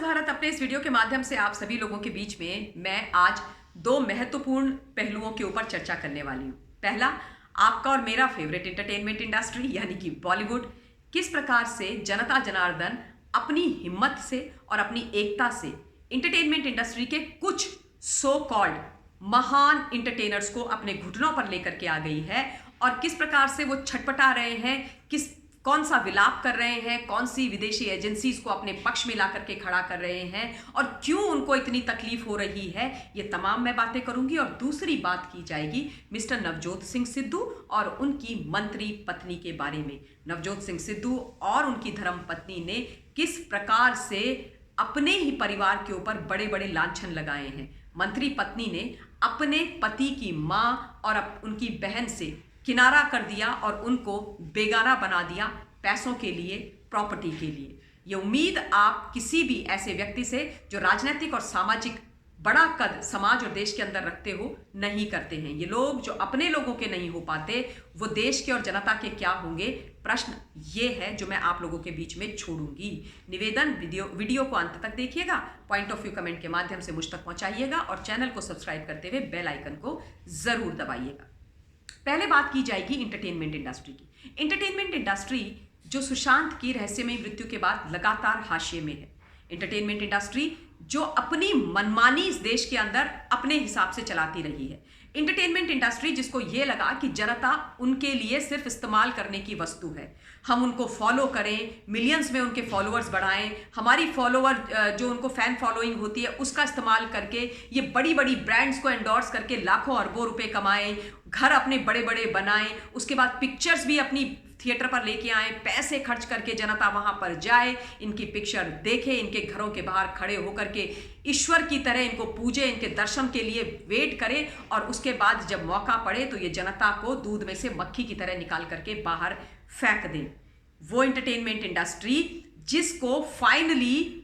भारत अपने इस वीडियो के माध्यम से आप सभी लोगों के बीच में मैं आज दो महत्वपूर्ण पहलुओं के ऊपर चर्चा करने वाली हूँ। पहला, आपका और मेरा फेवरेट एंटरटेनमेंट इंडस्ट्री यानी कि बॉलीवुड किस प्रकार से जनता जनार्दन अपनी हिम्मत से और अपनी एकता से एंटरटेनमेंट इंडस्ट्री के कुछ सो कॉल्ड महान इंटरटेनर्स को अपने घुटनों पर लेकर के आ गई है और किस प्रकार से वो छटपटा रहे हैं, कौन सा विलाप कर रहे हैं, कौन सी विदेशी एजेंसीज को अपने पक्ष में ला करके खड़ा कर रहे हैं और क्यों उनको इतनी तकलीफ हो रही है। ये तमाम मैं बातें करूंगी और दूसरी बात की जाएगी मिस्टर नवजोत सिंह सिद्धू और उनकी मंत्री पत्नी के बारे में। नवजोत सिंह सिद्धू और उनकी धर्म पत्नी ने किस प्रकार से अपने ही परिवार के ऊपर बड़े बड़े लांछन लगाए हैं। मंत्री पत्नी ने अपने पति की मां और उनकी बहन से किनारा कर दिया और उनको बेगाना बना दिया पैसों के लिए, प्रॉपर्टी के लिए। ये उम्मीद आप किसी भी ऐसे व्यक्ति से जो राजनीतिक और सामाजिक बड़ा कद समाज और देश के अंदर रखते हो नहीं करते हैं। ये लोग जो अपने लोगों के नहीं हो पाते वो देश के और जनता के क्या होंगे। प्रश्न ये है जो मैं आप लोगों के बीच में छोड़ूंगी। निवेदन, वीडियो को अंत तक देखिएगा, पॉइंट ऑफ व्यू कमेंट के माध्यम से मुझ तक पहुंचाइएगा और चैनल को सब्सक्राइब करते हुए बेल आइकन को जरूर दबाइएगा। पहले बात की जाएगी एंटरटेनमेंट इंडस्ट्री की। एंटरटेनमेंट इंडस्ट्री जो सुशांत की रहस्यमयी मृत्यु के बाद लगातार हाशिए में है। एंटरटेनमेंट इंडस्ट्री जो अपनी मनमानी इस देश के अंदर अपने हिसाब से चलाती रही है। एंटरटेनमेंट इंडस्ट्री जिसको ये लगा कि जनता उनके लिए सिर्फ इस्तेमाल करने की वस्तु है, हम उनको फॉलो करें, मिलियंस में उनके फॉलोअर्स बढ़ाएं, हमारी फॉलोअर जो उनको फैन फॉलोइंग होती है उसका इस्तेमाल करके ये बड़ी बड़ी ब्रांड्स को एंडोर्स करके लाखों अरबों रुपए कमाएं, घर अपने बड़े बड़े बनाएं, उसके बाद पिक्चर्स भी अपनी थिएटर पर लेके आए, पैसे खर्च करके जनता वहां पर जाए, इनकी पिक्चर देखे, इनके घरों के बाहर खड़े होकर के ईश्वर की तरह इनको पूजे, इनके दर्शन के लिए वेट करे और उसके बाद जब मौका पड़े तो ये जनता को दूध में से मक्खी की तरह निकाल करके बाहर फेंक दें। वो एंटरटेनमेंट इंडस्ट्री जिसको फाइनली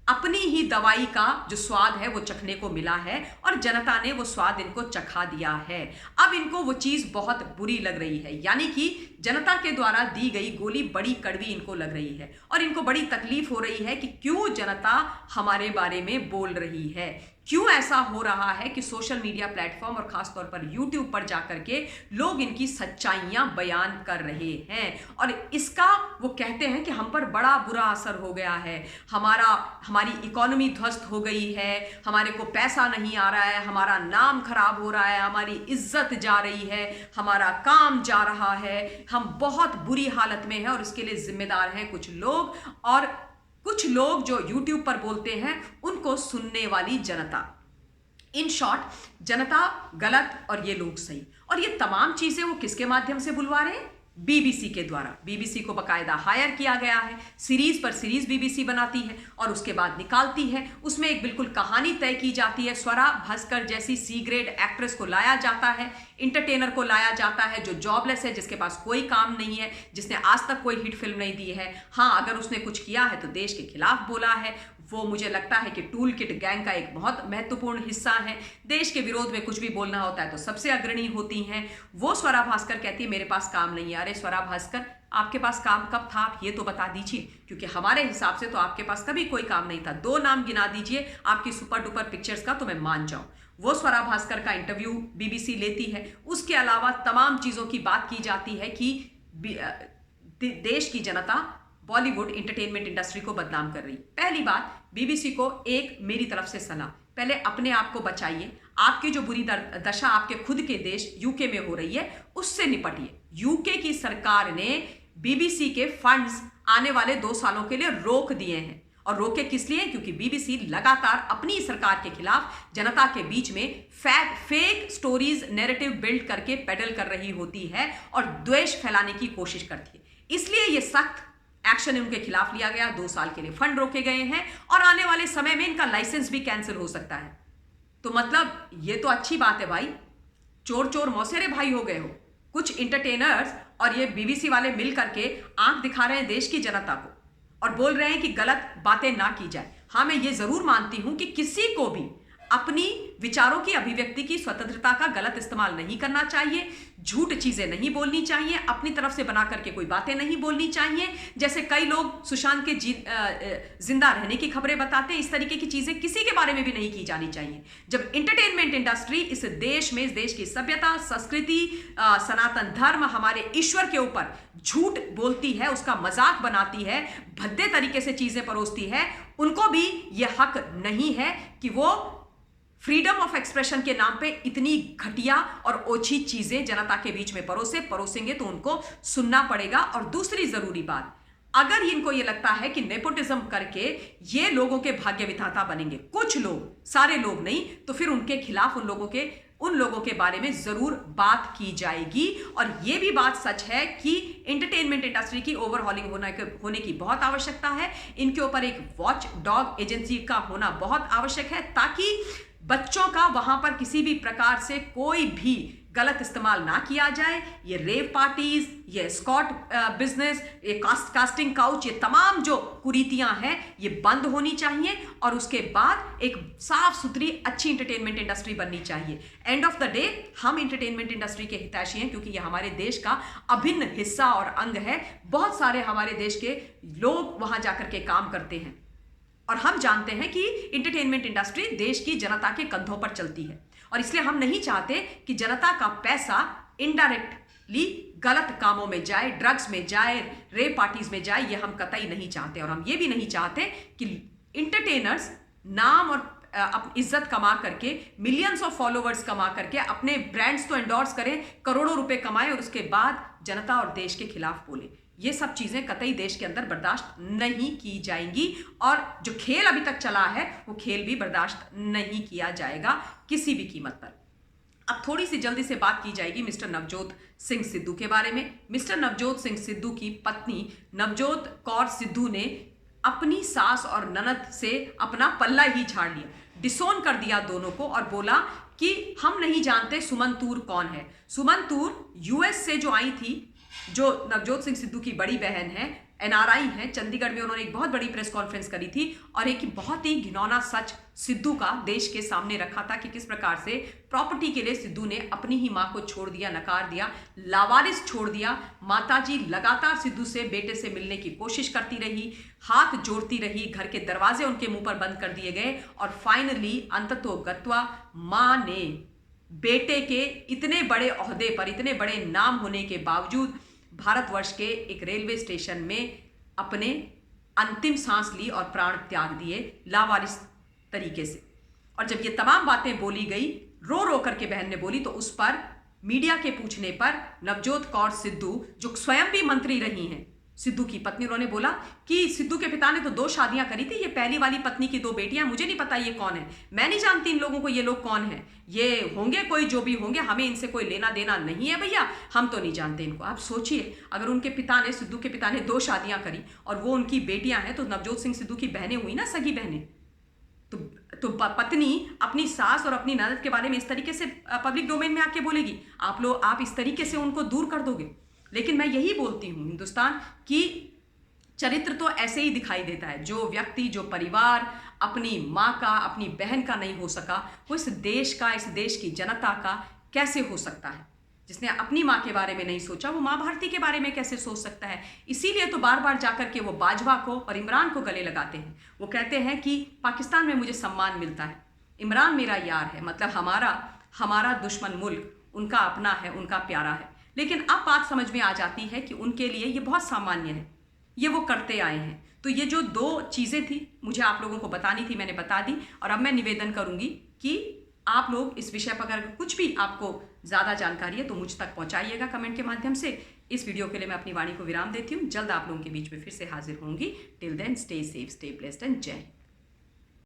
अपनी ही दवाई का जो स्वाद है वो चखने को मिला है और जनता ने वो स्वाद इनको चखा दिया है। अब इनको वो चीज बहुत बुरी लग रही है, यानी कि जनता के द्वारा दी गई गोली बड़ी कड़वी इनको लग रही है और इनको बड़ी तकलीफ हो रही है कि क्यों जनता हमारे बारे में बोल रही है, क्यों ऐसा हो रहा है कि सोशल मीडिया प्लेटफॉर्म और खासतौर पर यूट्यूब पर जाकर के लोग इनकी सच्चाइयां बयान कर रहे हैं और इसका वो कहते हैं कि हम पर बड़ा बुरा असर हो गया है, हमारी इकोनॉमी ध्वस्त हो गई है, हमारे को पैसा नहीं आ रहा है, हमारा नाम खराब हो रहा है, हमारी इज्जत जा रही है, हमारा काम जा रहा है, हम बहुत बुरी हालत में हैं और इसके लिए जिम्मेदार हैं कुछ लोग और कुछ लोग जो YouTube पर बोलते हैं उनको सुनने वाली जनता। इन शॉर्ट, जनता गलत और ये लोग सही। और ये तमाम चीजें वो किसके माध्यम से बुलवा रहे हैं? बीबीसी के द्वारा। बीबीसी को बकायदा हायर किया गया है, सीरीज पर सीरीज बीबीसी बनाती है और उसके बाद निकालती है। उसमें एक बिल्कुल कहानी तय की जाती है। स्वरा भास्कर जैसी सी ग्रेड एक्ट्रेस को लाया जाता है, इंटरटेनर को लाया जाता है जो जॉबलेस है, जिसके पास कोई काम नहीं है, जिसने आज तक कोई हिट फिल्म नहीं दी है। हाँ, अगर उसने कुछ किया है तो देश के खिलाफ बोला है। वो मुझे लगता है कि टूल किट गैंग का एक बहुत महत्वपूर्ण हिस्सा है। देश के विरोध में कुछ भी बोलना होता है तो सबसे अग्रणी होती हैं। वो स्वरा भास्कर कहती है मेरे पास काम नहीं है। अरे स्वरा भास्कर, आपके पास काम कब था आप ये तो बता दीजिए, क्योंकि हमारे हिसाब से तो आपके पास कभी कोई काम नहीं था। 2 नाम गिना दीजिए आपकी सुपर डुपर पिक्चर्स का तो मैं मान जाऊं। वो स्वरा भास्कर का इंटरव्यू बीबीसी लेती है। उसके अलावा तमाम चीजों की बात की जाती है कि देश की जनता बॉलीवुड एंटरटेनमेंट इंडस्ट्री को बदनाम कर रही। पहली बात, बीबीसी को एक मेरी तरफ से सलाह, पहले अपने आप को बचाइए। आपकी जो बुरी दशा आपके खुद के देश यूके में हो रही है उससे निपटिए। यूके की सरकार ने बीबीसी के फंड्स आने वाले 2 सालों के लिए रोक दिए हैं और रोके किस लिए? क्योंकि बीबीसी लगातार अपनी सरकार के खिलाफ जनता के बीच में फेक स्टोरीज नैरेटिव बिल्ड करके पेडल कर रही होती है और द्वेष फैलाने की कोशिश करती है। इसलिए यह सख्त एक्शन उनके खिलाफ लिया गया। 2 साल के लिए फंड रोके गए हैं और आने वाले समय में इनका लाइसेंस भी कैंसिल हो सकता है। तो मतलब ये तो अच्छी बात है भाई, चोर चोर मौसेरे भाई हो गए हो। कुछ इंटरटेनर्स और ये बीबीसी वाले मिल करके आंख दिखा रहे हैं देश की जनता को और बोल रहे हैं कि गलत बातें ना की जाए। हाँ, मैं ये जरूर मानती हूं कि किसी को भी अपनी विचारों की अभिव्यक्ति की स्वतंत्रता का गलत इस्तेमाल नहीं करना चाहिए, झूठ चीजें नहीं बोलनी चाहिए, अपनी तरफ से बना करके कोई बातें नहीं बोलनी चाहिए। जैसे कई लोग सुशांत के जिंदा रहने की खबरें बताते हैं, इस तरीके की चीजें किसी के बारे में भी नहीं की जानी चाहिए। जब इंटरटेनमेंट इंडस्ट्री इस देश में, इस देश की सभ्यता, संस्कृति, सनातन धर्म, हमारे ईश्वर के ऊपर झूठ बोलती है, उसका मजाक बनाती है, भद्दे तरीके से चीजें परोसती है, उनको भी यह हक नहीं है कि वो फ्रीडम ऑफ एक्सप्रेशन के नाम पे इतनी घटिया और ओछी चीजें जनता के बीच में परोसेंगे तो उनको सुनना पड़ेगा। और दूसरी जरूरी बात, अगर इनको ये लगता है कि नेपोटिज्म करके ये लोगों के भाग्य विधाता बनेंगे, कुछ लोग, सारे लोग नहीं, तो फिर उनके खिलाफ उन लोगों के बारे में जरूर बात की जाएगी। और यह भी बात सच है कि एंटरटेनमेंट इंडस्ट्री की ओवरहॉलिंग होने की बहुत आवश्यकता है। इनके ऊपर एक वॉच डॉग एजेंसी का होना बहुत आवश्यक है, ताकि बच्चों का वहां पर किसी भी प्रकार से कोई भी गलत इस्तेमाल ना किया जाए। ये रेव पार्टीज, ये स्कॉट बिजनेस, ये कास्टिंग काउच, ये तमाम जो कुरीतियां हैं ये बंद होनी चाहिए। और उसके बाद एक साफ सुथरी अच्छी इंटरटेनमेंट इंडस्ट्री बननी चाहिए। एंड ऑफ द डे हम इंटरटेनमेंट इंडस्ट्री के हितैषी हैं, क्योंकि ये हमारे देश का अभिन्न हिस्सा और अंग है। बहुत सारे हमारे देश के लोग वहां जाकर के काम करते हैं, और हम जानते हैं कि इंटरटेनमेंट इंडस्ट्री देश की जनता के कंधों पर चलती है। और इसलिए हम नहीं चाहते कि जनता का पैसा इनडायरेक्टली गलत कामों में जाए, ड्रग्स में जाए, रेप पार्टीज में जाए, ये हम कतई नहीं चाहते। और हम ये भी नहीं चाहते कि इंटरटेनर्स नाम और इज्जत कमा करके, मिलियंस ऑफ फॉलोवर्स कमा करके अपने ब्रांड्स तो एंडोर्स करें, करोड़ों रुपए कमाएं और उसके बाद जनता और देश के खिलाफ बोले। ये सब चीजें कतई देश के अंदर बर्दाश्त नहीं की जाएंगी। और जो खेल अभी तक चला है वो खेल भी बर्दाश्त नहीं किया जाएगा किसी भी कीमत पर। अब थोड़ी सी जल्दी से बात की जाएगी मिस्टर नवजोत सिंह सिद्धू के बारे में। मिस्टर नवजोत सिंह सिद्धू की पत्नी नवजोत कौर सिद्धू ने अपनी सास और ननद से अपना पल्ला ही झाड़ लिया, डिसोन कर दिया दोनों को, और बोला कि हम नहीं जानते सुमन तूर कौन है। सुमन तूर यूएस से जो आई थी, जो नवजोत सिंह सिद्धू की बड़ी बहन है, एनआरआई है, चंडीगढ़ में उन्होंने एक बहुत बड़ी प्रेस कॉन्फ्रेंस करी थी और एक बहुत ही घिनौना सच सिद्धू का देश के सामने रखा था कि किस प्रकार से प्रॉपर्टी के लिए सिद्धू ने अपनी ही मां को छोड़ दिया, नकार दिया, लावारिस छोड़ दिया। माताजी लगातार सिद्धू से, बेटे से मिलने की कोशिश करती रही, हाथ जोड़ती रही, घर के दरवाजे उनके मुंह पर बंद कर दिए गए, और फाइनली अंततोगत्वा मां ने बेटे के इतने बड़े ओहदे पर, इतने बड़े नाम होने के बावजूद भारतवर्ष के एक रेलवे स्टेशन में अपने अंतिम सांस ली और प्राण त्याग दिए लावारिस तरीके से। और जब ये तमाम बातें बोली गई, रो रो करके बहन ने बोली, तो उस पर मीडिया के पूछने पर नवजोत कौर सिद्धू, जो स्वयं भी मंत्री रही हैं, सिद्धू की पत्नी, उन्होंने बोला कि सिद्धू के पिता ने तो 2 शादियां करी थी, ये पहली वाली पत्नी की 2 बेटियां, मुझे नहीं पता ये कौन है, मैं नहीं जानती इन लोगों को, ये लोग कौन है, ये होंगे कोई जो भी होंगे, हमें इनसे कोई लेना देना नहीं है भैया, हम तो नहीं जानते इनको। आप सोचिए, अगर उनके पिता ने, सिद्धू के पिता ने 2 शादियां करी और वो उनकी बेटियां हैं, तो नवजोत सिंह सिद्धू की बहनें हुई ना, सगी बहनें। तो पत्नी अपनी सास और अपनी ननद के बारे में इस तरीके से पब्लिक डोमेन में आके बोलेगी, आप इस तरीके से उनको दूर कर दोगे। लेकिन मैं यही बोलती हूँ, हिंदुस्तान की चरित्र तो ऐसे ही दिखाई देता है। जो व्यक्ति, जो परिवार अपनी माँ का, अपनी बहन का नहीं हो सका, वो इस देश का, इस देश की जनता का कैसे हो सकता है। जिसने अपनी माँ के बारे में नहीं सोचा, वो माँ भारती के बारे में कैसे सोच सकता है। इसीलिए तो बार बार जाकर के वो बाजवा को और इमरान को गले लगाते हैं। वो कहते हैं कि पाकिस्तान में मुझे सम्मान मिलता है, इमरान मेरा यार है, मतलब हमारा दुश्मन मुल्क उनका अपना है, उनका प्यारा है। लेकिन अब बात समझ में आ जाती है कि उनके लिए ये बहुत सामान्य है, ये वो करते आए हैं। तो ये जो 2 चीज़ें थी मुझे आप लोगों को बतानी थी, मैंने बता दी। और अब मैं निवेदन करूंगी कि आप लोग इस विषय पर अगर कुछ भी आपको ज़्यादा जानकारी है तो मुझ तक पहुंचाइएगा कमेंट के माध्यम से। इस वीडियो के लिए मैं अपनी वाणी को विराम देती हूँ। जल्द आप लोगों के बीच में फिर से हाजिर होंगी। Till then stay safe, stay blessed and Jai Hind.